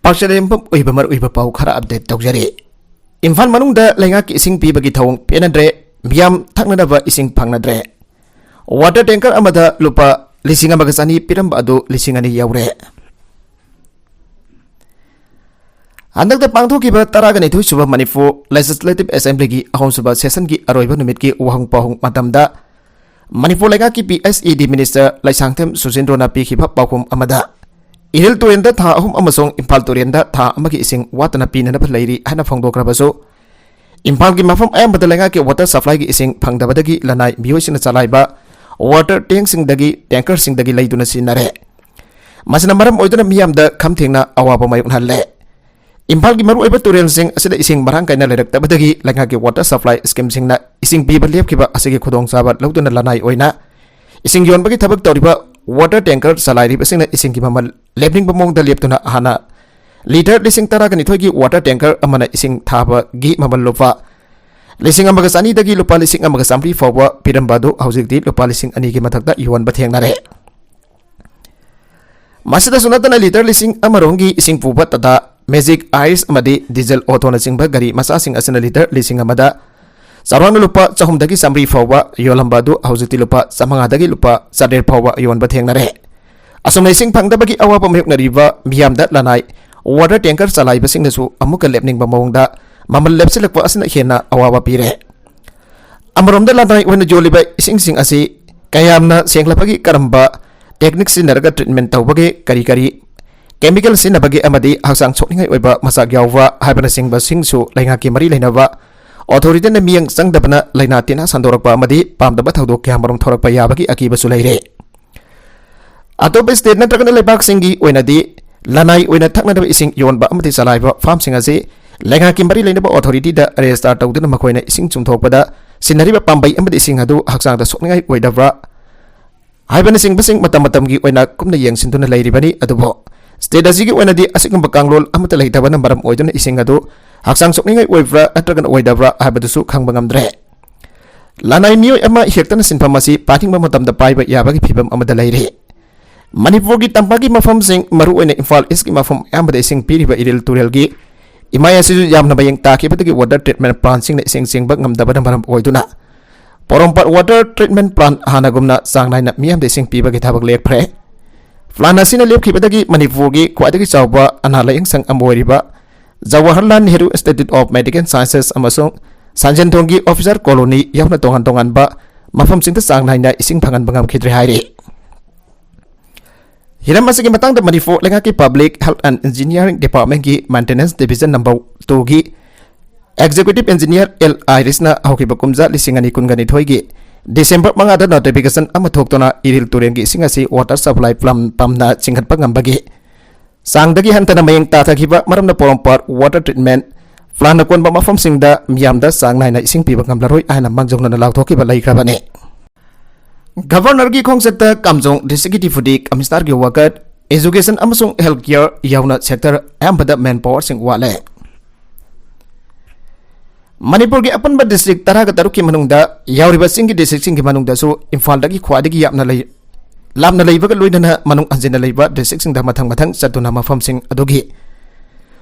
Paksarempam uibamar uibapau khara update tawjare. Imphal manungda lengak ising pibagi thawng penadre miyam thaknadaba ising phangnadre. Water tanker amada lupa lising amagasani piramba adu lising ani yaure. Handakta pangthokiba taragani thu suba Manipur Legislative Assembly gi ahom suba session gi aroiba numit gi wahang pahung matamda Manipur lengak ki PSED Minister Laisangthem Susindrona pikhiba pahum amada Iril Turenda tha ahum amasong Imphal Turenda tha amagi ising watana pinana lairi hana phongdokrabaso Imphal gi mafam ayambada lengak ki water supply gi ising phangdabadagi lanai miyoisina chalaiba water tank singdagi tanker singdagi leiduna sinare Masina maram oiduna miyamda khamthengna awaba mayuk halle Imphal gi maru oiba turel sing asida ising marang kaina leraktabadagi lengak ki water supply scheme singna ising piba lepkiba asigi khodong chaba lauduna lanai oina ising yonbagi thabak toriba water tanker salai ribasingna ising ki mamal lepning bamong da leptuna hana liter lising taragani thoigi water tanker amana ising thaba gi mamal lopa lising amaga sani dagi lupa lising amaga samri fawwa pirambadu haujikti lupa lising ani gi mathakta yuan bathengnare masida sunatana liter lising amarongi ising puba tada Magic Ice amadi diesel auto na singba gari masa sing asana liter lising amada Sarwana lupa chahum dagi samri fawwa yolambadu haujikti lupa samanga dagi lupa sader fawwa yuan bathengnare asomna ising phangdabagi awapa mayuk nariba miyamda lanai water tanker salai basing nasu amuka lepning bamongda mamal lepsilakwa asna hena awaba pire amromda lanai wena joliba ising sing asi kayamna senglapagi karamba technique sinaraga treatment tawbage kari kari chemical sinabagi amadi haksang chokningai oiba masak yawwa haibana singba singsu laingaki mari lainaba authority na miyang sangdabana laina tina sandorakpa amadi pamdaba thaudok kyamarom thorakpa yabagi akiba sulaire Atop state na tragana lebak singi oinadi lanai oina thaknadaba ising yonba amati salaiba farm sing ase lenga kimbari leinaba authority da register tawduna makoina ising chumthokpada sinariba pambai amadi ising adu haksang da sokningai oidabra haibana sing basing matam matamgi oina kumna yang sintuna leiribani adubo state asigi oinadi asigamba kanglol amata leitabana maram oiduna ising adu haksang sokningai oibra atragana oidabra habadusu khangba ngamdre lanai miyoi ama hektana sinphamasi pathingba matamda paiba yabagi phibam amada leire Manipur gi tampagi mafam sing maru oina Imphal East gi mafam ambada sing piriba iril turel gi imaya sisu yamna bayang takibadagi water treatment plant sing na sing sing bak ngamdabana maram oiduna porompat water treatment plant hanagumna sangnaina miyamda sing piba gi thabak lekpre flana sina lepkhibadagi Manipur gi khwadagi chawba anala ing sang amoiriba Jawaharlal Nehru Institute of Medical Sciences amasong Sanjantonggi officer colony yawna tongan tongan ba mafam sing ta sangnaina ising phangan bangam khidre haire Hiram masigi matang da Manipur lengaki Public Health and Engineering Department ki Maintenance Division number 2 ki Executive Engineer L. Iris na haukiba kumza lisingani kungani thoigi December manga da notification ama thoktona iril turen gi singasi water supply pump na chinghat pangambagi Sangdagi hantana mayeng tathakiba maramna porompat water treatment plan na konba mafam singda miyamda sangnai ising piba ngamlaroi aina mangjongna na lauthokiba laikrabane Governor gi khongsakta kamjong district fudik amistar gi wakat education amasung healthcare yauna sector ambada manpower sing wale Manipur gi apanba district taraga taruki manungda yauriba singi district singi manungda su Imphal dagi khwadigi yapna lay lamna leibaga loinana manung anjena leiba district singda mathang mathang satuna mafam sing adogi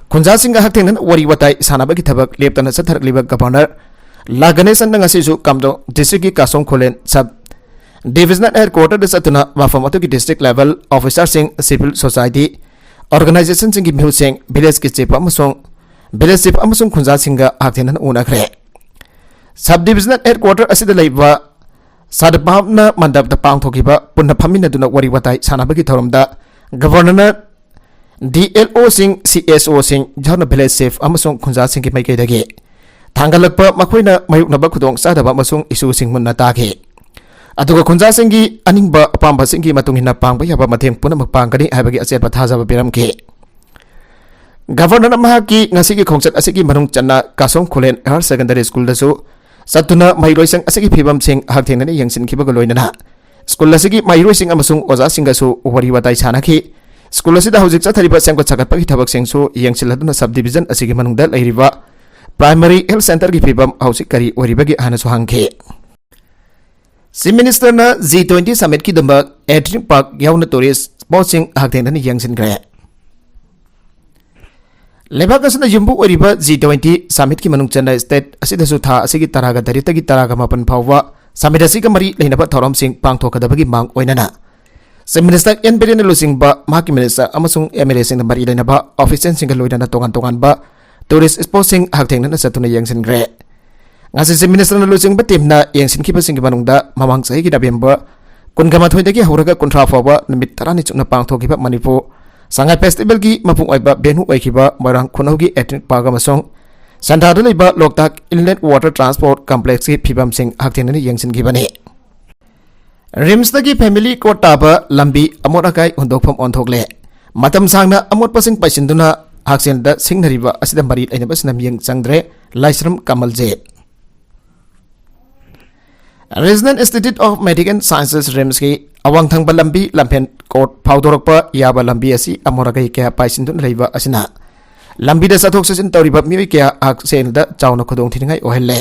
khunja singa hakthengna wari watai sanabagi thabak leptana satharakliba governor laganesan ngasi su kamjong district gi kasong kholen sab Divisional Headquarters de satuna mafam atuki district level officer sing civil society organization sing gi sing village ki chief amasung khunja singa hakthenan unakre sub divisional headquarters asida leiba sadapamna mandap da pangthokiba punna phamina duna wari watai sanabagi thoromda governor DLO sing CSO sing jana village chief amasung khunja sing gi maikei dagi thangalakpa makoina mayuknaba khudong sadaba amasung isu sing munna take Aduga khunja singi aningba apamba singi matungina pangba yaba matheng punamak pangkani habagi achetba thajaba piramki Governor mahaki ngasigi khongsak asigi manung channa kasong khulen higher secondary school dasu satuna mairoisang asigi phibam sing hakthengani yangsin khibaga loinana school asigi mairoising amasung oja singasu wari watai chanaki school asida hojik chathariba sengko chagatpagi thabak singsu yangsiladuna subdivision asigi manungda leiriba primary health center gi phibam hojik kari waribagi hanasu hangke Si Minister na G20 Summit ki damba Edring Park yauna tourist sportsing hakthengani yangsin kre लेबाक असना युम्बु ओरिबा G20 summit की मनुंग चन्ना state असिदसु था असिगी तरागा दरितगी तरागा मापन फाववा summit असिगा मरी लेनबा थौरम सिंह पांगथोकदबगी मांग ओइनना चीफ मिनिस्टर एन बिरेन लुसिंगबा माकी मिनिस्टर अमसुंग एमएलए सिंग मरी लेनबा ऑफिशियल सिंग लोइना तोगान तोगानबा टूरिस्ट स्पॉट सिंग हाकथेंगना सतुना यंगसिनग्रे ngasi चीफ मिनिस्टर लुसिंगबा टीमना यंगसिनखिबा सिंग मनुंगदा ममांग सहिगी नवेम्बर 19 हौरगा 30 फावबा नुमित 10 चुकना पांगथोकिबा मणिपुर Sangai Festival की मपुंग ओइबा बेनु ओइखिबा मोइरांग खुनौगी एथनिक पार्क अमसोंग संधादु लेबा Loktak inlet water transport complex की फिबम सिंह हाकथेंगना यंगसिनखिबने रिम्स दगी फैमिली कोर्ट ताबा लंबी अमोट अकाई हुंदोकफम ओंथोकले मतम सांगना अमोट पसिंग पाइसिंदुना हाकसेनदा सिंगनरिबा असिदा मरी लेनबा यंग चंद्रे लाइसरम कमलजे Regional Institute of Medical Sciences RIMS की अवांग थंगबा लंबी लंफेन कोर्ट फाउदोरकपा याबा लंबी असि अमोरगै क्या पाइसिंदुन लेबा असिना लंबी द सथोक सचिन तौरिबा मियोय क्या हाकसेनदा चावना खुदोंग थिनिंगाई ओहल्ले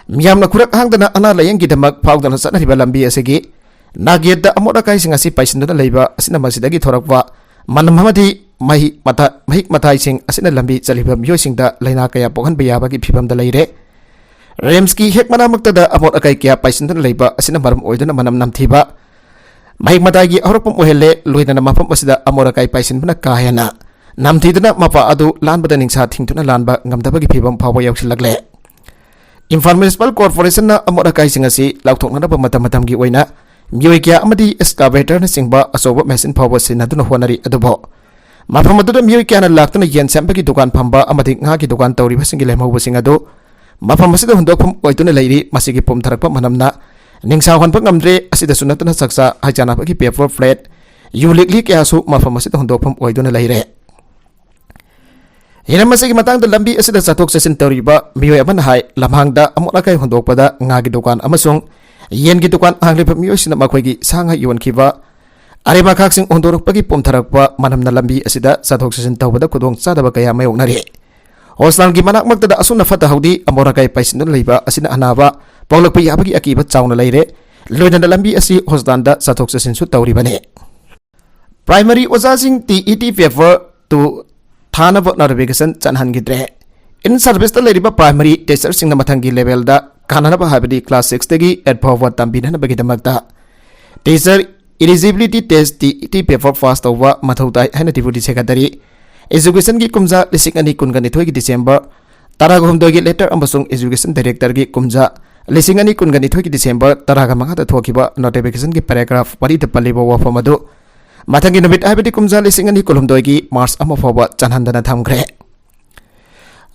मियामना खुरक हांगदना अना लयंग गिदमक फाउदना सनरिबा लंबी असिगी नागेद द अमोरगै सिंग असि पाइसिंदुन लेबा असिना मसिदगी थोरकवा मनमहमदी महिक मथाई सिंग असिना लंबी चलिबा मियोय सिंगदा लैना कया पोहनबा याबागी फिबमदा लैरे रेम्स की हेक मनामक्तदा अमोट अकाई क्या पाइसिंदुन लेबा असिना मरम ओइदुना मनम नमथिबा महिक मतागी अहरपम ओहेले लोइदना मफम असिदा अमोट अकाई पाइसिंबना काहेना नमथिदना मपा अदु लानबदा निंसा थिंगतुना लानबा ngamdabagi phibam phawba yausilagle Imphal municipal corporation ना अमोट अकाई सिंग असि लाउथोकनबा मतम मतमगी ओइना मियोय क्या अमदी एस्कावेटर न सिंगबा असोबा मेसिन फावबा सिनादुना होनरी अदुबो मफम अदुदा मियोय क्या ना लाक्तना येन सैम्बगी दुकान फंबा अमदी ngaगी दुकान तौरिबा सिंगी लेमहौबा सिंग अदु मफम असिदा हुंदोकफम ओइतुना लैरी मसिगी पुमथरकपा मनमना निंसा होनपा ngamdre asida sunatuna saksa hajanabagi paper flat yulikli kyasu mafam asida हुंदोकफम ओइदुना लैरे हिरमसगी मतंग द लंबी असida sathok sasin tawriba miyoy aman hai lamhangda amonakai hundokpada ngagi dukan amasung yengi dukan hanglipa miyoysina makhoi sanga yonkhiba areba khaksing hondorokpagi pomtharakpa manamna lambi asida sathok sasin tawbada kudong chadaba kaya mayoknari hostal gi manak maktada asuna fata haudi amonakai paisinun leiba asina anaba pawlakpa yabagi akiba chawna leire loidana lambi asi hosdanda sathok sasin su tawribane primary ozasing TET paper to थानब notification चनहनगिद्रे in service द लेरिबा primary teacher सिंग मथंगी level दा काननबा हाबदी class 6 तगी 8 फावबा तंबिनबगी दमकता teacher eligibility test TET paper pass तौबा मथौताई हैन डिप्यूटी सेक्रेटरी एजुकेशन की कुमजा लिसिंग अनि कुनगनि थोगी डिसेंबर तरागोमदोगी लेटर अमसुंग एजुकेशन डायरेक्टर की कुमजा लिसिंग अनि कुनगनि थोगी डिसेंबर तरागा मंगादा थोखिबा नोटिफिकेशन की पैराग्राफ परि द पल्लिबो वफमदु मथंगी नुमित हाइबदी कुमजा लिसिंग अनि कुलुमदोगी मार्च अमा फावबा चनहंदना थमग्रे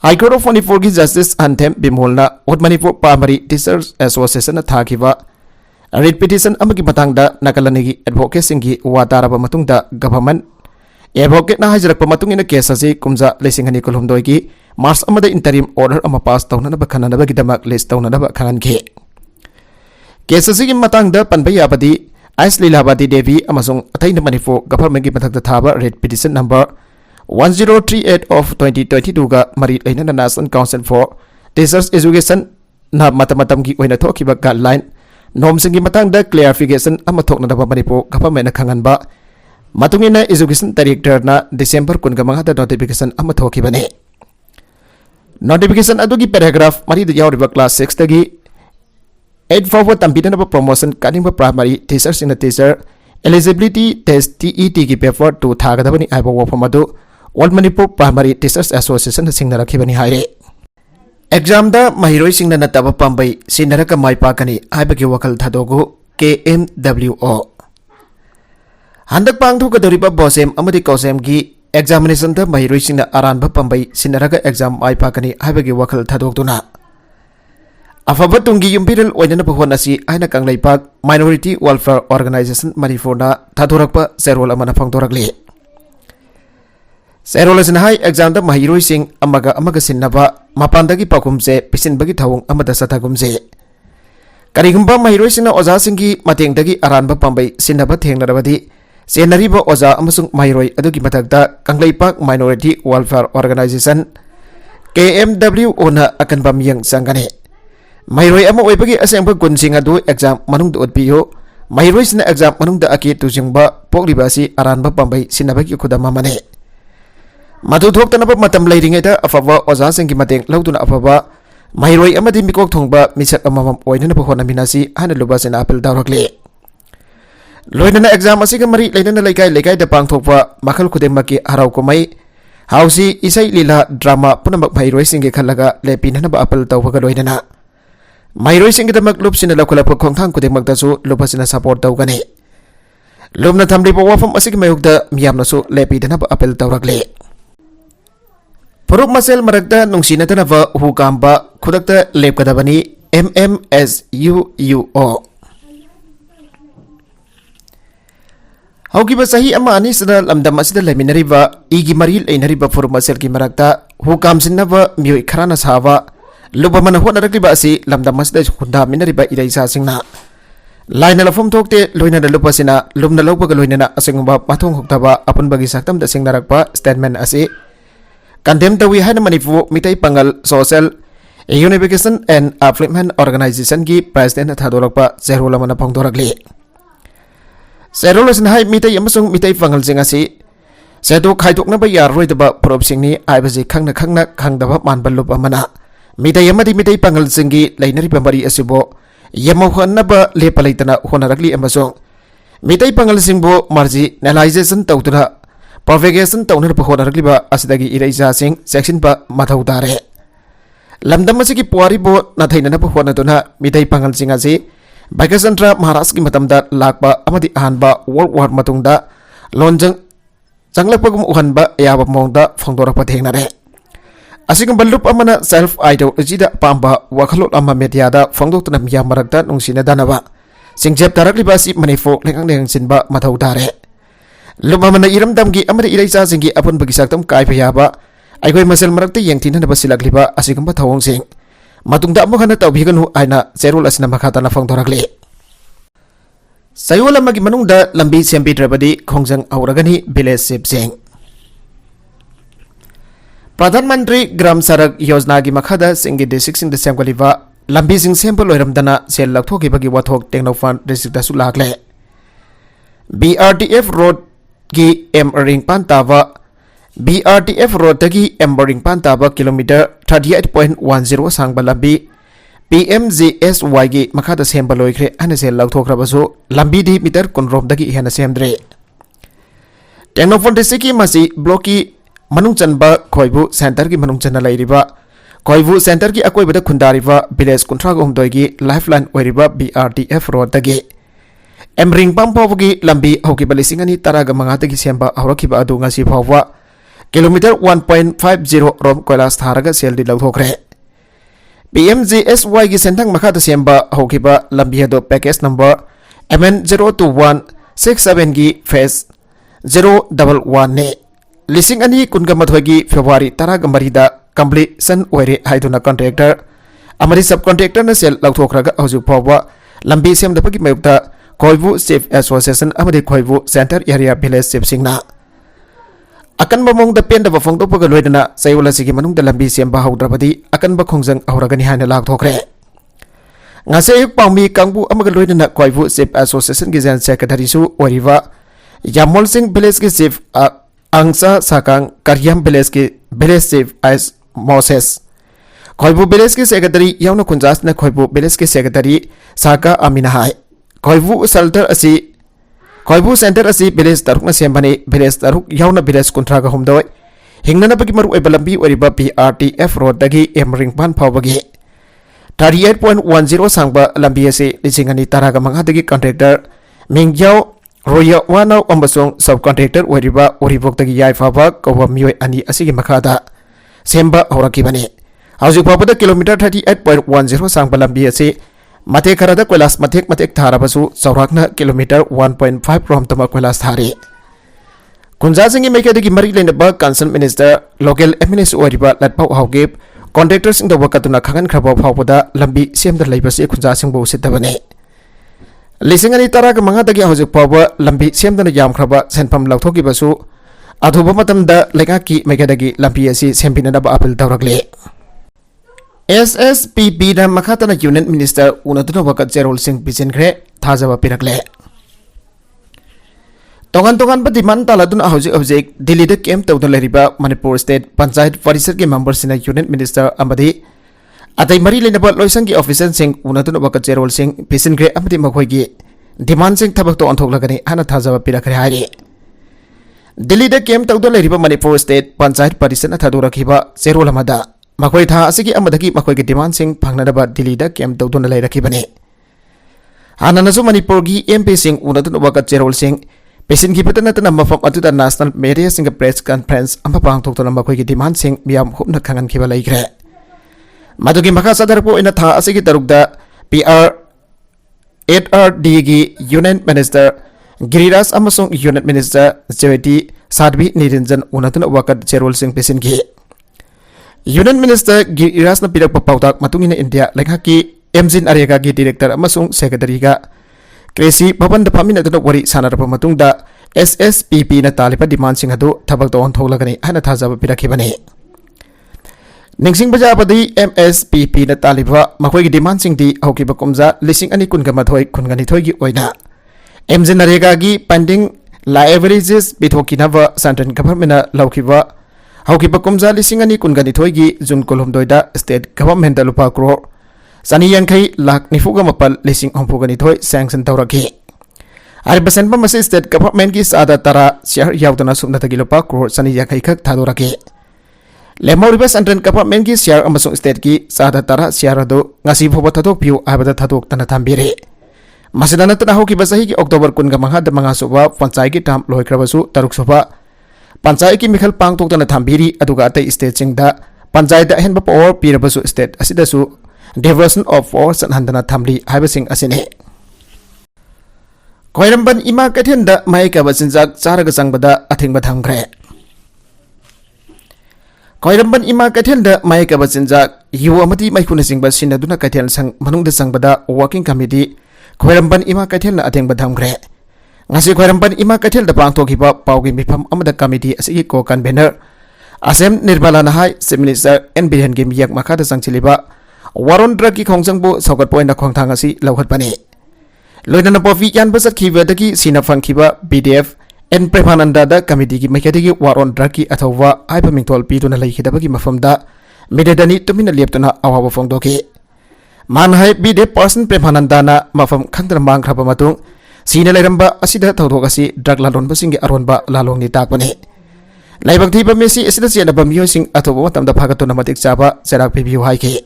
हाई कोर्ट ऑफ मणिपुर की जस्टिस अंथेम बिमोलना ओट मणिपुर प्राइमरी टीचर्स एसोसिएशन थाखिबा रिट पिटिशन अमगी मतंगदा नकलनिगी एडवोकेट सिंगी वातारबा मतुंगदा गवर्नमेंट एडवोकेट ना हाजरकपा मतुंगिना केस असि कुमजा लिसिंग अनि कुलुमदोगी मार्च अमदा इंटरिम ऑर्डर अमा पास तौननबा खननबगी दमक लिस्ट तौननबा खंगनखे केस असि की मतंगदा पनबा याबदी आइस लीलावती देवी अमसुंग अथैन मणिपुर गवर्नमेंट की मथक्ता थाबा रेड पिटिशन नंबर 1038 of 2022 गा मरी लेना national council for teachers education ना मतमतम की ओइना थोखिबा गाइडलाइन नॉर्म्स की मतंगदा क्लियरिफिकेशन अमा थोकनदबा मणिपुर गवर्नमेंट खंगनबा मतुंगिना एजुकेशन डायरेक्टर ना डिसेंबर 15 दा नोटिफिकेशन अमा थोखिबने नोटिफिकेशन अदुगी पैराग्राफ मरी द यावरिबा क्लास 6 तगी 8 फावबा तंबिदनबा प्रमोशन कानिंग primary teachers in teacher eligibility test TET की पेपर 2 थागदबनी आइबा वफमदु all Manipur primary teachers association सिंगनरखिबनी हाइरे एग्जाम दा महिरोय सिंगना नतबा पंबै सिनरका माइपाकनी आइबगी वकल थादोगु KMWO हंदक पांगथोकदरिबा बोसेम अमदि कोसेम की एग्जामिनेशन दा महिरोय सिंगना अरानबा पंबै सिनरका एग्जाम आइपाकनी आइबगी वकल थादोगदुना अफब तुंगी युम्बिरल ओइननबा होनसी आइना कंगलैपाक माइनॉरिटी वेलफेयर ऑर्गेनाइजेशन मणिपुरना थादोरकपा सेरोल अमना फंगदोरकले सेरोल असिना हाई एग्जाम दा महिरोय सिंग अमगा सिन्नबा मपानदगी पाकुमसे पिसिनबगी थावंग अमदा सथागुमसे करिगुम्बा महिरोय सिंगना ओजा सिंगी मतेंगदगी अरानबा पंबै सिन्नबा थेंगनरबदी सेनरीबा ओजा अमसुंग महिरोय अदुगी मथक्ता कंगलैपाक माइनॉरिटी वेलफेयर ऑर्गेनाइजेशन KMWO ना अकनबा मियंग संगने महिरोय अमा ओइबगी असेंबा गुनसिंग अदु एग्जाम मनुंग उद्पियो महिरोय सिना एग्जाम मनुंग अकी तुजिंगबा पोगलिबासी अरानबा पंबै सिनबगी खुदमा मने मधु थोक्तनब मतम लेरिङैदा अफबा ओजासिंगी mateꯡ लौदुना अफबा महिरोई अमदि मिकोक थोंबा मिसक अममम ओइननब होनमिनासी हाना लुबासिना अपील तौरक्ले लोइनना एग्जाम असिगा मरी लेनना लेकाय लेकाय द पांगथोकपा मखल खुदेमकी हराव कुमै हाउसी इसै लीला ड्रामा पुनमक महिरोई सिंगे खल्लगा लेपिननब अपील तौबगा लोइनना महिरोई सिंगदमक लुपसिना लखुलप खोंथांग खुदेमकदसु लुबासिना सपोर्ट तौगने लुबना थमलिबा वाफम असिगा मयुगदा मियामनसु लेपिदनब अपील तौरक्ले फुरुप मसेल मरकता नुंसिनतनब हुकांबा खुदक्ता लेपकदबनी MMSUUO हौकिबा सही अमा अनिसदा लमदम असिदा लेमिनरिबा इगी मरी लेनरिबा फुरुप मसेल की मरकता हुकामसिनब मियोय खराना सावा लुबमन होनरक्लिबा असि लमदम असिदा खुंदा मिनरिबा इदैसा सिंगना लाइन लफम थोकते लोइनना लुपसिना लुमना लौबगा लोइनना असंगबा पाथोंग होक्तबा अपनबगी साक्तम द सिंगनारकपा स्टेटमेंट असि कंडेम तवी है Manipur Meetei Pangal social unification and upliftment organization की प्रेसिडेंट थादोरप जेरोल फोंदोरक्ली जेरोल मितई मितई पंगल सेदो खाइदोनब यारोइदब पुरुबसिंगनी आइबजे खंगना खंगना खंगदब मानब लुप मितई मितई पंगल लेनरिब मरी असिबो यमौहनब लेप लेतना होनरक्ली मितई पंगल मार्जिनलाइजेशन तौदुना प्रोपेगेशन तौनरब होनरक्लिबा असिदगी इरैजासिंग सेक्शनब मथौ तारे लमदम असिगी पुवारिबो नथैननब होनदुना मितई पंगलसिंग असि बाइकसंट्रा महाराष्ट्र की मतमदा लाकबा अमदि अहानबा वर्ल्ड वार मतुंगदा लोनजंग चंगलपगुम उहनबा याबा मौंदा फोंदोरप थेंगनरे असिगम बल्लुप अमना सेल्फ आइडियोलॉजीदा पांबा वखलोट अमा मीडियादा फोंदोक्तना मिया मरकता नुंसिना दानबा सिंगजेप तारक्लिबा असि मणिपुर लेंगांग लेंगसिनबा मथौ तारे लुममना इरमदमगी अमदि इरैचासिंगी अपुनबगी साक्तम कायबा याबा अइगोय मसेल मरकता यंगथिननबा सिलक्लिबा असिगम थवोंगसिंग मतुंगदा अमुखना तौबिगनु आइना जेरोल असना मखाताना फोंदोरक्ले सयोल अमगी मनुंगदा लंबी सेंबिद्रबदी खोंजंग औरगनी विलेज शिपसिंग प्रधानमंत्री ग्राम सड़क योजना की मखादा सिंगी डिस्ट्रिक्ट सेमगलिबा लंबी सिंग सेंपल लोइरमदना सेल लखथोकिबगी वाथोक टेक्नोफान डिस्ट्रिक्ट लागले BRTF रोड की एम रिंगपान ताबा BRTF रोड की एम रिंगपान ताबा किलोमीटर 38.10 सांगबा लंबी PMGSY की मखादा सेंबा लोइख्रे अने सेल लखथोख्रबसु लंबी दी मीटर कुनरोमदगी हेना सेमद्रे टेक्नोफान डिस्ट्रिक्ट की मसी ब्लॉक की मनुंग चनबा खोइबु सेंटर की मनुंग चना लैरिबा खोइबु सेंटर की अकोइबदा खुंदारिबा विलेज कुंथ्राग हुमदोइगी लाइफलाइन ओइरिबा BRTF रोड दगी एम रिंगपाम फावगी लंबी हौकिबा लिसिंग अनि तरागा मंगादगी सेंबा हौरखिबा अदु ngasi फाववा किलोमीटर 1.50 रोम कोइलास थारगा सेलदी लौथोख्रे PMGSY की सेंथंग मखादा सेंबा हौकिबा लंबी हदो पैकेज नंबर MN02167 की फेस 011 ने लिसिंग अनि कुनगा मथोगी फेब्रुवारी तरागा मरीदा कंप्लीशन ओइरे हाइदुना कॉन्ट्रैक्टर अमरी सब कॉन्ट्रैक्टर न सेल लौथोख्रगा हजु फाववा लंबी सेमदपगी मयुक्ता खोइबु चीफ एसोसिएशन अमदी Khoibu center area village chief सिंगना अकनब मोंगदा पेंदब फोंदोपगा लोइदना सैवलसिगी मनुंगदा लंबी सेंबा हौद्रबदी अकनब खोंजंग हौरगनी हाना लागथोख्रे ngase पाउमी कांगबु अमगा लोइदना खोइबु चीफ एसोसिएशन की जनरल सेक्रेटरी सु ओरिवा यामोल सिंह विलेज की चीफ अंगसा साकांग करियम village chief S Moses Khoibu village की सेक्रेटरी याउना कुंजासना खोइबु विलेज की सेक्रेटरी साका अमीना हाय खोइबु सेंटर असी विलेज तरुकना सेंबनी विलेज तरुक याउना विलेज कुंथ्रागा हुमदोय हिंगनबगी मरु ओइबा लंबी ओरिबा BRTF रोड दगी एम रिंगपान फावबगी 38.10 सांगबा लंबी असी लिसिंग अनि तरागा मंगादगी कॉन्ट्रैक्टर मिंगयाव रोया वानाव अमबसोंग सब कॉन्ट्रैक्टर ओरिबा ओरिबोक्तगी याइफाबा कौवा मियोय अनि असिगी मखादा सेंबा हौरकिबने हौजिक फावबदा किलोमीटर 38.10 सांगबा लंबी असी मतेक खरदा कोइलास मतेक थारबसु चौराकना किलोमीटर 1.5 रोम तमा कोइलास थारे कुंजासिंगी मेकेदगी मरी लेनबा कंसर्न मिनिस्टर लोकल एमएनएस ओरिबा लटपाव हाउगे कॉन्ट्रैक्टर सिंग दबा कतुना खगन खरबा फावबदा लंबी सेमदा लेबसे कुंजासिंग बो सितबने लिसिंग अनि तराग मंगादगी हौजिक फावबा लंबी सेमदना यामखरबा सेनफम लौथोगिबसु अधुबा मतमदा लेगाकी मेकेदगी लंबी असि सेमबिनदबा appeal तौरक्ले SSPB na makhatana Union Minister unaduna wakat Jerol Singh Bijinkre thajaba pirakle Tongan diman taladun hojik Delhi da kem tawdun leriba Manipur State Panchayat Parisad ki member sina Union Minister amadi atai mari lenaba loisang ki officer sing unatun wakat cherol sing pisin gre amadi makhoi gi demand sing thabak to anthok lagani hana thajaba pirakre hari Delhi da kem tawdun leriba Manipur State Panchayat Parisad na thadura khiba cherol amada makhoi tha asigi amadaki makhoi gi demand sing phangnadaba Delhi da kem tawdun lai rakhibani hana nasu Manipur gi MP sing unatun wakat cherol sing Pesin ki patana tana mafam atuda national media singa press conference amba pang thok tona makhoi ki demand sing miam hupna khangan khiba laikre madugi makha sadar po ina tha asigi tarukda PR 8RD gi Union Minister Giriraj amasong Union Minister Jeweti Sadbi Niranjan unatuna wakat cherol sing pesin ki Union Minister Giriraj na pirak papautak matungina India lekha ki Emjin Arega gi director amasong secretary ga Kresi Bhavan da Pamina Duna Wari Sanarapa Matungda SSPP na talipa demand sing hadu thabak to on tholagani hana thajaba pirakhibani Ningsing Bajapadi MSPP na taliba makhoi gi demand sing di hokiba kumja lising ani kun ga mathoi kun ga ni thoi gi oina MJ Narega gi pending liabilities bithokinaba central government na laukiba hokiba kumja lising ani kun ga ni thoi gi jun kolom doida state government da lupa crore Sani Yankai lak nifuga mapal lising ompuga ni thoi sanction tawraki Aribasan pa masi state government ki sada tara share yaudana sumna tagilopa crore Sani Yankai khak thaduraki Lemau ribas antren government ki share amasung state ki sada tara share ado ngasi phoba thadok piu abada thadok tana thambiri Masidana tana hoki basahi ki October kun ga mangha da manga suba panchai ki tam loi krabasu taruk suba panchai ki mikhal pang tok tana thambiri aduga atai state singda panchai da henba power pirabasu state asida su Diversion of force and handana thamli haibasing asine Koiramban ima kathenda maika basinjak charaga sangbada athingba thamgre Koiramban ima kathenda maika basinjak yu amati maikuna singba sinaduna kathel sang manungda sangbada working committee Koiramban ima kathelna athingba thamgre ngasi Koiramban ima kathelda pangthokiba paugi mifam amada committee asigi ko convener Asem Nirmala Nahai Chief Minister N Biren gi miyak makhada sangchiliba Waron dragi khongsangbo saugat point na khongthang asi lauhat pani loinana pofi yan basat khiba dagi sina fangkhiba BDF N Premananda da committee gi maikadagi waron dragi athawa aiba mingtol piduna laikhidabagi mafamda midedani tumina leptuna awawa phongdoki manhai BDF person Premananda na mafam khangdra mangkhaba matung sina lairamba asida thawdok asi drug lalon basingi aronba lalong ni takpani laibak thiba mesi asida chenaba miyosing athawa matamda phagatuna matik chaba serak pibiu haiki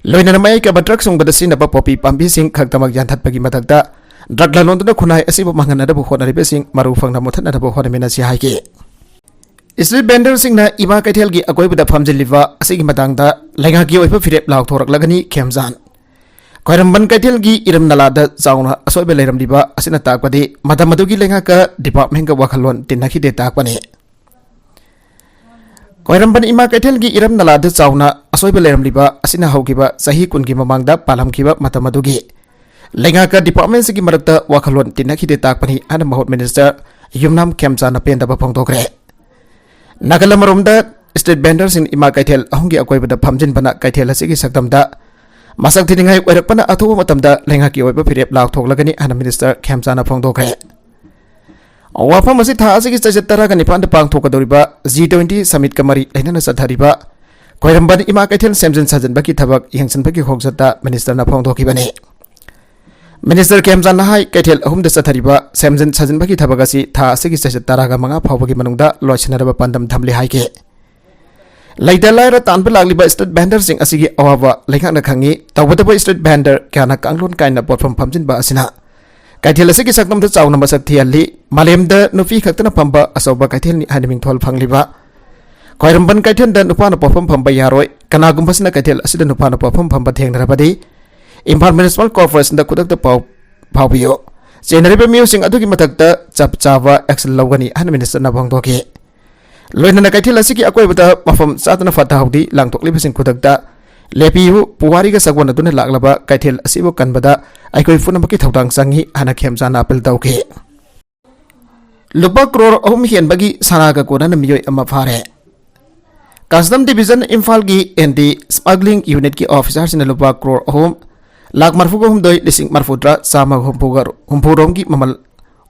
Loinana mai ka batrak sung badasi na popi pambi sing khagtamak yantat pagi matakda drug lalon na khunai asibo mangana da bukhona ribe sing marufang na muthan na da bukhona mena si haiki Street vendor sing na ima kaithel gi akoi bada phamjiliwa asigi matangda lainga gi oipa firep lauk thorak lagani khemjan Koiramban kaithel gi iram nala da chauna asoibe leiram liba asina takpadi madamadu gi lainga ka department ga wakhalon tinakhi de takpani Koiramban ima kaithel gi iram nala da chauna asoiba leram liba asina haugiba sahi kun gi mamangda palamkiba matamadugi lenga ka department sigi marakta wakhalon tinakhi de takpani ana mahot minister yumnam khemcha na penda ba phongtokre nagalamromda state vendors in ima kaithel ahungi akoiba da phamjin bana kaithel asigi sakdamda masak thiningai oirakpana athuwa matamda lenga ki oiba firep lak thoklagani ana minister khemcha na phongtokre Wafam masih tha asigi chajatara ga nipan da pang thokadoriba G20 summit kamari lainana sadhariba Koiramban ima kaithel semjin sajan baki thabak yengsan baki hogsata minister na phongthokibani Minister Khemjan Nahai kaithel ahum da sathariba semjin sajan baki thabak asi tha asigi chajatara ga manga phawbagi manungda loichinaraba pandam thamli haike Laida laira tanpa lagliba state vendor sing asigi awawa lekhakna khangi tawbadaba state vendor kana kanglon kaina potfam phamjin ba asina Kaithel asigi saknam da chauna masak thiali malemda nufi khaktana pamba asoba kaithel ni haniming thol phangliba Koiramban kaithel da nupana perform phamba yaroi kanagumbasna kaithel asida nupana perform phamba thengnarabadi Imphal Municipal Corporation da kudak da phawbiyo chenariba music adugi matakta chap chawa action lawgani han minister na bangdoki loinana kaithel asigi akoibada mafam satana fatahudi langtokliba sing kudak da Lepiu puwari ga sagwan aduna laglaba kaithel asibo kanbada aikoi funamaki thaudang sangi hana khemjana apel tauke lupa crore ahum hian bagi sanaga kona na miyoi ama phare Custom Division Imphal gi anti smuggling unit ki officers in lupa crore ahum lak marfu go hum doi lising marfudra sama humpurom gi mamal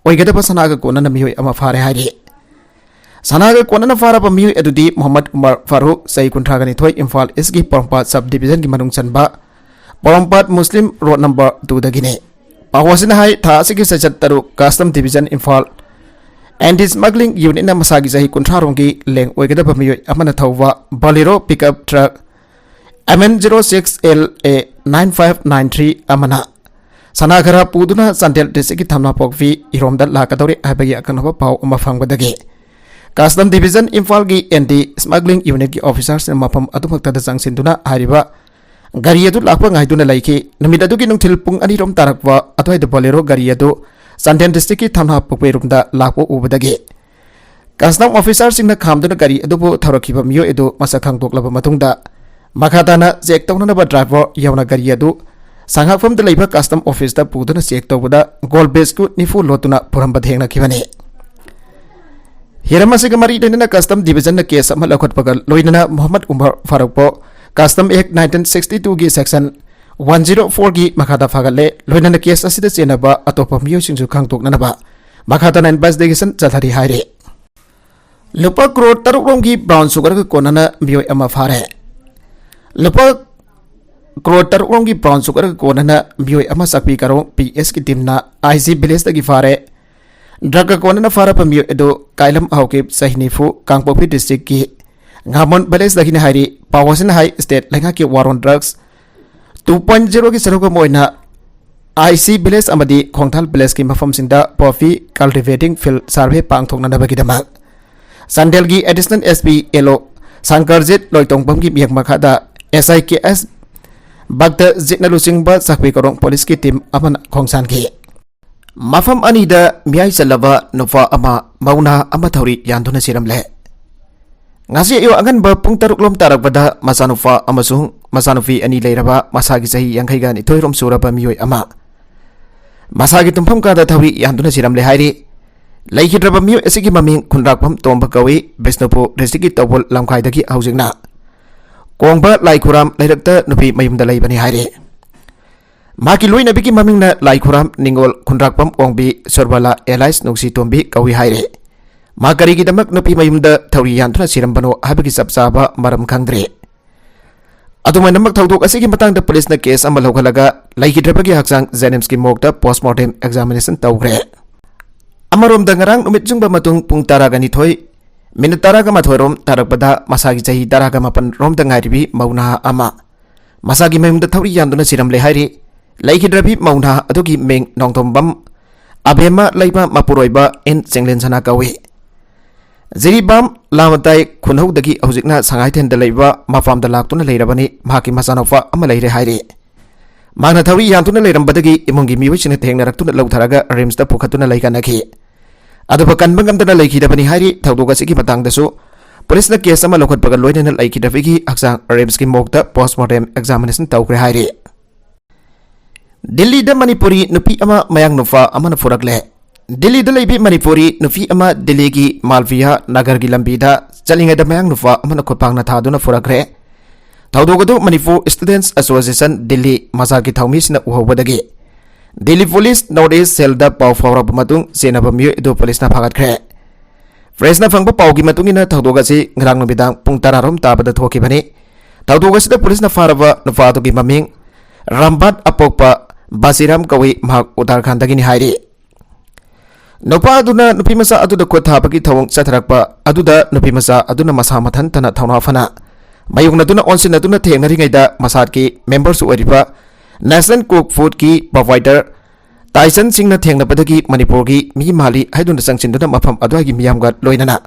oigada sanaga kona na miyoi ama fare hari sanaga kona na fara pa miyoi adudi Muhammad Umar Farooq sai kunthra gani thoi Imphal East gi Porompat sub division gi manung chanba Porompat Muslim road number 2 dagine pawasina hai tha asigi sachat taru custom division Imphal anti smuggling unit na masagi jahi kunthra rongi leng oigada pa miyoi amana thawwa Bolero pickup truck MN06LA 9593 amana Sanagara Puduna Santel District Thamna Pokvi Iromda Lakadori Abagi Akanova Pau Umafangwadagi Custom Division Imphal gi anti smuggling unit gi officers na mapam atumhakta da sangsin duna hariba gari adu lakpa ngai duna laiki numit adu gi nungthil pung ani rom tarakwa athoi da Bolero gari adu Santel District ki Thamna Pokwi rumda lakpo ubadagi Custom officers singna khamduna gari adu bu tharakhiba miyo edu masakhang toklaba matungda makhatana check tawna ba driver yauna gari adu Sanghakfam da leiba custom office da puduna check tawda gold base ku nifu lotuna puramba thengna khibani Hiramasi kamari dena custom division na case ama lakhot pagal loinana Muhammad Umar Farooq po custom act 1962 gi section 104 gi makhata phagalle loinana case asida chenaba atopa miyo singju khangtok nanaba makhata na investigation chathari haire lupa crore taruk rom gi brown sugar ko konana miyo ama phare lupa crore taruk rom gi brown sugar ko konana miyo ama sakpi karo PS ki team na IC village da gi phare Draga kona fara pamiyo edo kailam hauke sahinifu Kangpopi district ki ngamon bales dagina hari Pawasin High State lenga ki war on drugs 2.0 ki saruga moina IC village amadi Khongthal village ki mafam singda Pofi cultivating field survey pangthokna na bagidama Sandel gi additional SP Elo Sankarjit loitongpam ki miyak makhada SIKS bagda jitna lusingba sakpi korong police ki team aman khongsan ki Mafam anida miyai salaba nufa ama mauna ama thori yanduna siramle ngasi yo angan ba pung taruk lom tarak bada masanufa amasung masanufi ani leiraba masagi sahi yangkai gani thoirom suraba miyoi ama masagi tumpham ka da thori yanduna siramle hairi leihidraba miyo esigi maming khunrakpam tomba kawi Bisnupur district tawol lamkhai dagi haujingna kongba laikhuram leirakta nupi mayumda leibani hairi Maki lui nabi ki maming na lai khuram ningol khunrakpam ongbi sorbala Elias nungsi tombi kawi haire makari gi damak napi mayumda thori yanthuna sirambano habigi sabsaba maram khangdre adumai namak thaudok asigi matang da police na case amal hogalaga lai ki drabagi haksang Jenims ki mokta postmortem examination tawgre amarom da ngarang numit jungba matung pung taragani thoi minute taraga mathoirom tarakpada masagi chahi taraga mapan rom da ngairibi mauna ama masagi mayumda thori yanduna siramle haire Laikhidrabi mauna adugi meng nongtombam abema laiba mapuroiba en senglen sana kawi Ziribam lamatai khunhau dagi hujikna sangai then da laiba mafam da laktuna leirabani maki masanofa ama leire haire Magna thawi yantuna leirambadagi imungi miwisina thengna raktuna lautharaga rims da pukhatuna laikanaki aduba kanbangam da laikhidabani hairi thaudoga sigi matang dasu police na case ama lokhat pagal loinana laikhidabigi aksang rims ki mokta postmortem examination tawkre haire Delhi da Manipuri nupi ama mayang nufa ama na furakle Delhi da leibi Manipuri nufi ama Delhi gi Malviya nagar gi lambi da chalinga da mayang nufa ama na khotpang na thadu na furakre Thaudogadu Manipur Students Association Delhi masa gi thaumis na uhobadagi Delhi Police Northeast Cell da pau fawrab matung senaba miyo edo police na phagat khre Fresh na phangba pau gi matung ina thaudoga si ngrang nubidang pung tararom tabada thoki bani Thaudoga si da police na faraba nufa adu gi maming Rambat apokpa Basiram kawi mahak Uttarakhand dagini hairi Nupa aduna nupi masa aduda khothabagi thawong chatharakpa aduda nupi masa aduna masa mathan tana thawna fana mayung naduna onsin naduna thengnari ngaida masat ki members oiriba National Cook Food ki provider Tyson Singh na thengna padagi Manipur gi mi mali haiduna sangchinduna mafam adwagi miyamga loinana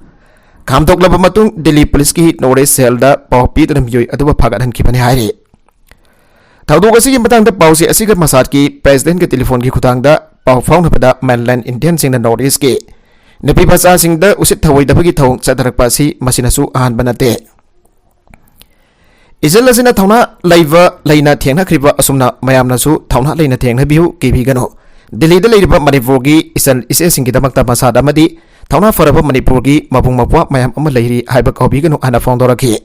khamtoklaba matung Delhi Police ki Northeast Cell da pawpi tanam yoi aduba phagathan ki bani hairi Thaudok asigi matang da pause asiga masat ki president ke telephone ki khutang da paw faung pada mainland Indian sing na Northeast ki napi basa sing da usit thawai da bagi thawng chadarak pa si masinasu ahan banate Izal asina thawna laiva laina thengna khriba asumna mayamna su thawna laina thengna bihu ki bi gano Delhi da leiriba Manipur gi isal ise sing ki damak ta masat amadi thawna faraba Manipur gi mapung mapwa mayam ama leiri haiba ko bi gano ana faungdora ki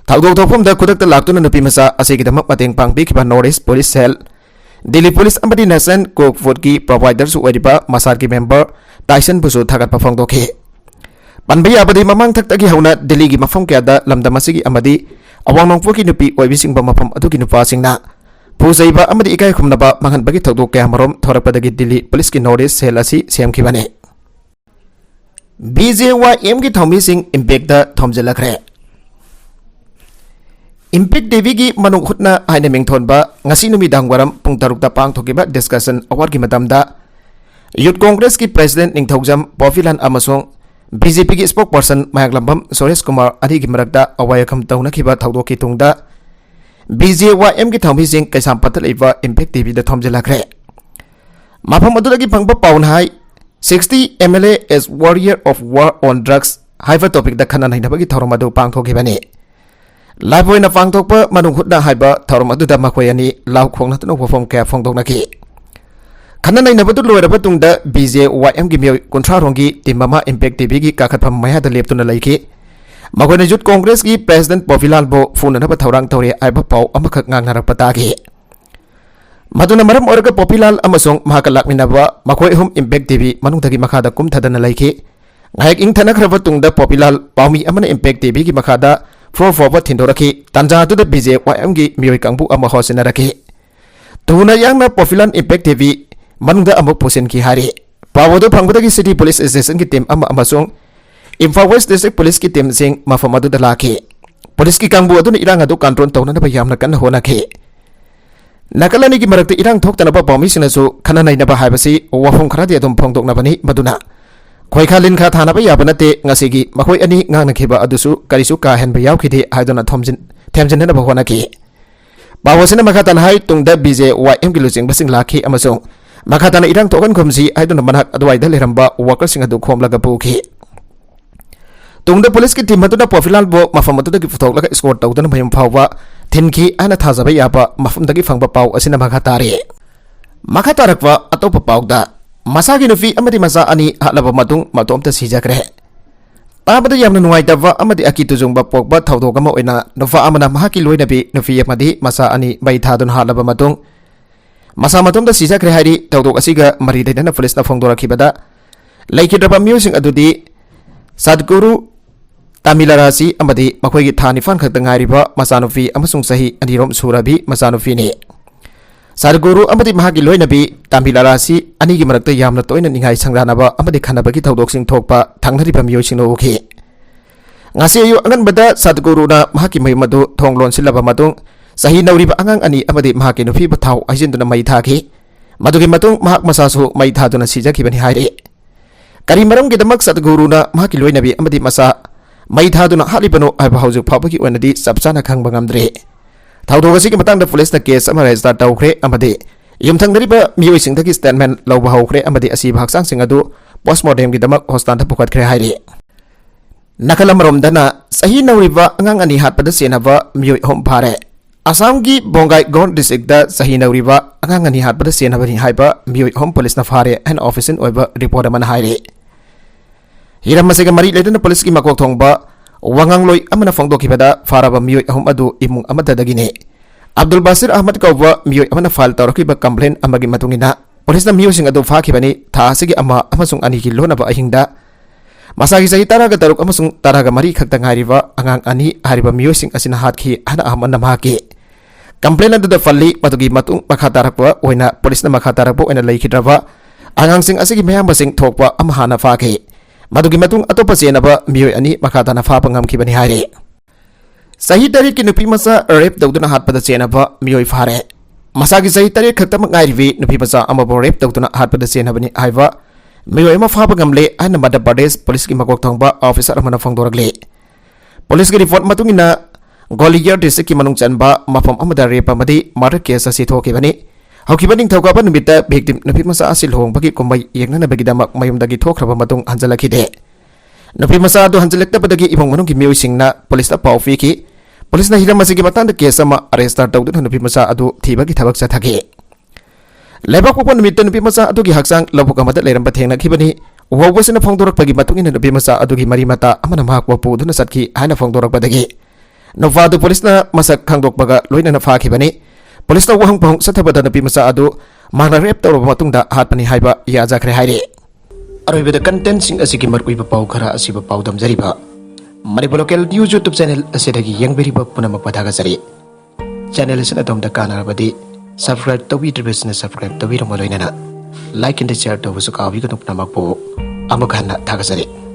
Thaudok thokpam da khudak ta laktuna nupi masa asigi damak mateng pangbi kiba Northeast Police Cell Delhi Police amadi National Cook Food ki providers oiriba masar ki member Tyson busu thagat pa phongdokhi panbaya abadi mamang thakta ki hauna Delhi gi mafam kya da lamdam asigi amadi awang nongpo ki nupi oibising ba mafam adu ki nupa singna puzaiba amadi ikai khumnaba mangan bagi thokdok kya marom thorakpadagi Delhi Police ki notice sel asi semki bane BJYM ki thomi sing impact da thomjalakre Impact Devi ki manung khutna haina mingthonba ngasi numidang waram pung tarukta pangthokiba discussion award ki matamda Youth Congress ki President Ningthaujam Pofilan amasong BJP ki spokesperson Mayaklambam Suresh Kumar adi ki marakta awayakam taunakhiba thaudok ki tungda BJYM ki thomi sing kaisam patalaiba Impact Devi da thomjalakre mafam adulagi phangba paun hai 60 MLA as warrior of war on drugs haiba topic da khana nainabagi thoromadu pangthokibani Laipoina pangthokpa manung hutna haiba thoromadu da makoyani lau khongna tno perform kya phongdoknaki khana nainabadu loiraba tungda BJYM gi mioi kontra rongi timama Impact TV gi kakhatpam maya da leptuna laiki makoina Youth Congress gi President Povilal bo phuna na thorang tore aiba pau amakhak ngangnarak patagi Maduna maram oraga Popilal amasong mahakalakminaba makoi hum Impact TV manung dagi makada kumthadana laiki ngayak ing thana khraba tungda Popilal paumi amana Impact TV gi makada floor forward thindoraki tanja tu da BJYM gi mioi kangbu ama hosinaraki tuna yangna Popilan Impact TV manung da amok pusin ki hari pawodo phangbadagi City Police Station ki team ama amasong Imphal West District Police ki team sing mafamadu da laki police ki kangbu aduna irang adu control tawna na bayamna kan honaki Nakalani ki marakta irang thok tanaba paumi sinasu khana nainaba haibasi wafom kharadi adum phongdoknabani maduna khoi khalin kha thana ba yabanate ngasigi makhoi ani ngangna khiba adusu karisu ka hen ba yawkhidi haidona themjin na ba honaki bawasina makhatan hai tungda BJYM ki luching basing lakhi amasong makhatana irang thokan khomsi haidona manhak adwai da leramba workers sing adu khomlaga buki tungda police ki team maduna Pofilal bo mafam adu ki futhok laga score tawdana bayam phawwa thinki ana thajaba yaba mafam dagi phangba paw asina makhatari makatarakwa atopa pawda masagi nufi amadi masa ani halaba matung matomta sijakre tabada yamna nuwaitaba amadi akitujungba pokba thawdogama oina nufa amana mahaki loinabi nufi amadi masa ani bai thadun halaba matung masa matomta sijakre hari thawdog asiga mari daina police na phongdorakhibada laikidraba music adudi Sadguru Tamilarasi amadi makhoi gi thani fan khakta ngairiba masanufi amasung sahi anirom surabi masanufi ni Sadguru amadi mahagi loinabi Tamilarasi ani gi marakta yamna toina ningai sangranaba amadi khanabagi thaudok sing thokpa thangnariba miyoi sing no ukhi ngasi ayu angan bada Sadguru na mahaki mai madu thonglon silaba matung sahi nauriba angang ani amadi mahaki nufi bathau ajinduna mai thaki madugi matung mahak masasu mai thaduna sijakibani hairi kari maram gi damak Sadguru na mahaki loinabi amadi masa mai thaduna halibano aiba haujuk phawbagi onadi sabchana khangba ngamdre thawdogasi ki matangda police na case ama register tawkhre amadi yumthangnariba miyoi singdagi statement lawba hawkhre amadi asiba haksang sing adu postmortem gi damak hospital ta pukhatkhre hairi nakalamrom dana sahi nauriba angang ani hatpada senaba miyoi hom phare Assam gi Bongai Gond district da sahi nauriba angang ani hatpada senaba ni haiba miyoi hom police na phare an office in oiba report man hairi Hiram masega mari ledana police ki makok thongba wangang loi amana phongdokhibada faraba miyoi ahum adu imung amata dagine Abdul Basir Ahmad kauba miyoi amana file tawrakiba complaint amagi matungina police na miyoi sing adu fakhibani tha asigi ama amasung ani ki lona ba ahingda masagi sahi taraga taruk amasung taraga mari khakta ngariba angang ani hariba miyoi sing asina hatkhi ana ahman na mahaki complaint adu da falli matugi matung makhatarakwa oina police na makhatarakwa oina laikhidraba angang sing asigi mayam basing thokpa amhana fakhi Madugi matung atopa senaba miyoi ani makhatana phapa ngamkhibani haire sahi tarik ki nupi masa rape dawduna hatpada senaba miyoi phare masagi sahi tarik khaktam ngairivi nupi masa amabo rape dawduna hatpada senabani haiba miyoi ma phapa ngamle ana Madhya Pradesh police ki makok thongba officer amana phongdoragle police ki report matungina Gwalior district ki manung chanba mafam amada rape amadi murder case asi thokibani Haukibaning thawkaba numita victim nupi masa asil hong bagi kumbai yengna bagi damak mayumdagi thokraba matung hanjalakide nupi masa adu hanjalakta badagi ibong manung ki miyoi singna police ta paufi ki police na hiram masigi matanda case ama arrest tawdun nupi masa adu thibagi thabak chathagi lebak pokon numita nupi masa adu ki haksang labuk amada leramba thengna khibani wawbasina phongdorak bagi matung ina nupi masa adu ki mari mata amana mahak wapu duna satki haina phongdorak badagi novadu police na masak khangdok baga loina na fakhibani Police wahang pahong sathabada napi masa adu magna rep tawraba matungda hatpani haiba yajakhre haire. Aroibada content sing asigi markuiba pau khara asiba pau damjariba Manipur Local News YouTube channel asidagi yangberiba punamak padhagasari. Channel asina tomda kanarabadi subscribe tawidribasna subscribe tawiramo loinana like and share tawusu kawi kanupnamak po amukhana thagasari.